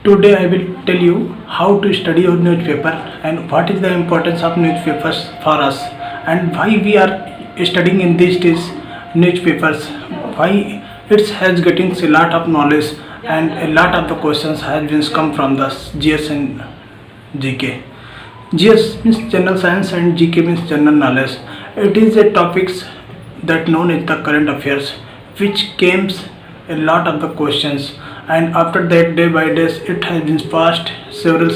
Today I will tell you how to study a newspaper and what is the importance of newspapers for us and why we are studying in these days newspapers, why it has getting a lot of knowledge and a lot of the questions has been come from the GS and GK. GS means general science and GK means general knowledge. It is a topics that known as the current affairs which comes a lot of the questions, and after that day by days it has been passed several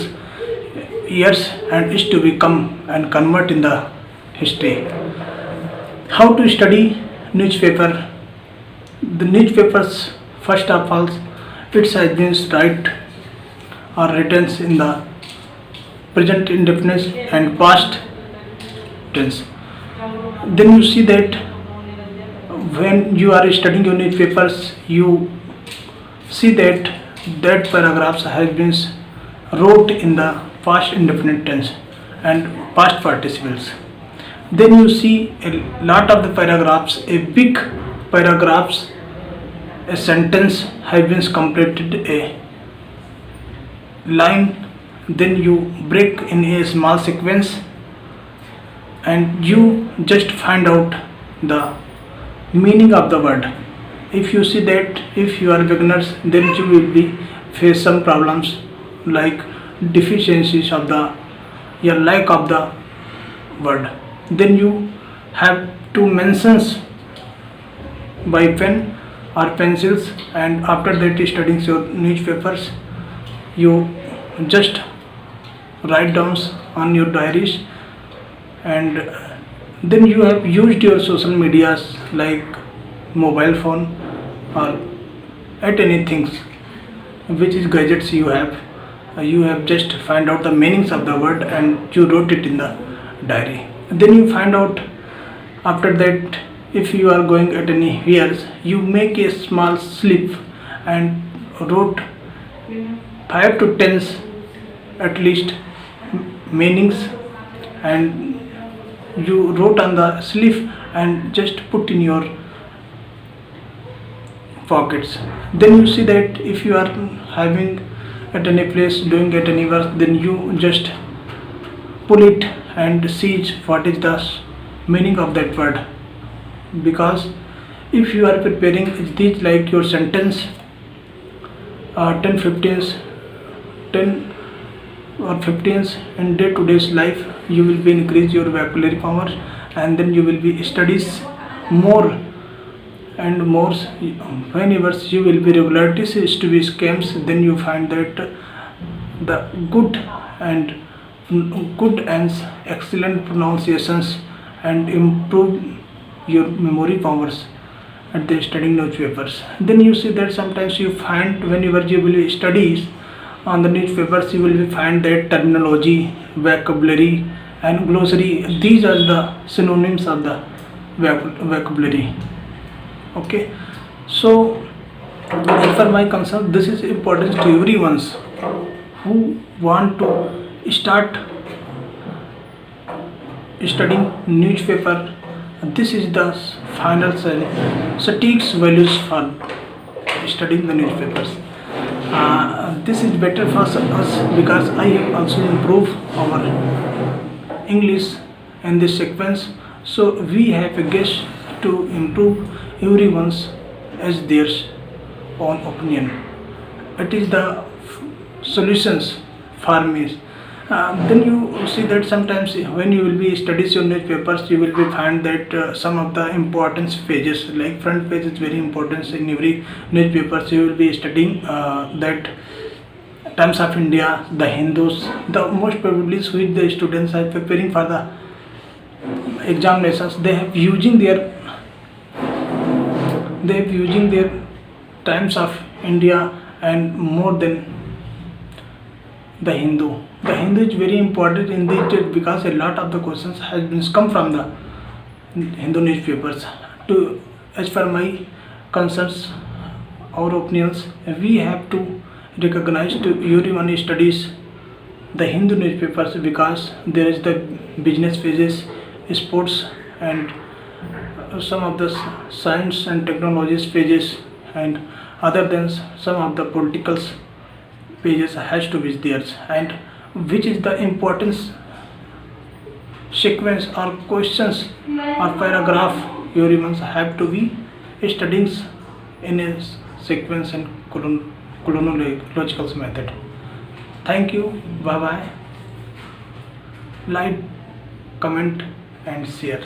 years and is to become and convert in the history. How to study newspaper? The newspapers, first of all, it has been write or written in the present indefinite and past tense. Then you see that when you are studying your newspapers, you see that paragraphs has been wrote in the past indefinite tense and past participles. Then you see a lot of the paragraphs, a big paragraphs, a sentence has been completed a line. Then you break in a small sequence and you just find out the meaning of the word. If you see that if you are beginners, then you will be face some problems like deficiencies of the lack of the word. Then you have to mentions by pen or pencils, and after that studying your newspapers, you just write down on your diaries, and then you have used your social medias like mobile phone or at anything which is gadgets you have just find out the meanings of the word and you wrote it in the diary. Then you find out after that if you are going at any years, you make a small slip and wrote 5 to 10 at least meanings, and you wrote on the slip and just put in your pockets. Then you see that if you are having at any place doing at any work, then you just pull it and see what is the meaning of that word. Because if you are preparing this like your sentence 10 or 15 in day to day's life, you will be increase your vocabulary power, and then you will be studies more and more. Whenever you will be regularities to be scams, then you find that the good and excellent pronunciations and improve your memory powers at the studying newspapers. Then you see that sometimes you find whenever you will study on the newspapers, you will be find that terminology, vocabulary and glossary, these are the synonyms of the vocabulary. Okay, so as per my concern, this is important to everyone who want to start studying newspaper. This is the final statistics values for studying the newspapers. This is better for us because I have also improved our English in this sequence. So we have a guess to improve everyone's as their own opinion. It is the solutions for me. Then you see that sometimes when you will be studies your newspapers, you will be find that some of the important pages like front page is very important in every newspapers. You will be studying that Times of India, the Hindus, the most probably which the students are preparing for the examinations, they have using their Times of India and more than the Hindu. The Hindu is very important in this because a lot of the questions has been come from the Hindu newspapers. To as per my concerns, our opinions, we have to recognize to everyone studies the Hindu newspapers because there is the business pages, sports and some of the science and technologies pages, and other than some of the politicals pages has to be there, and which is the importance sequence or questions or paragraph you must have to be studying in a sequence and chronological method. Thank you. Bye bye. Like, comment and share.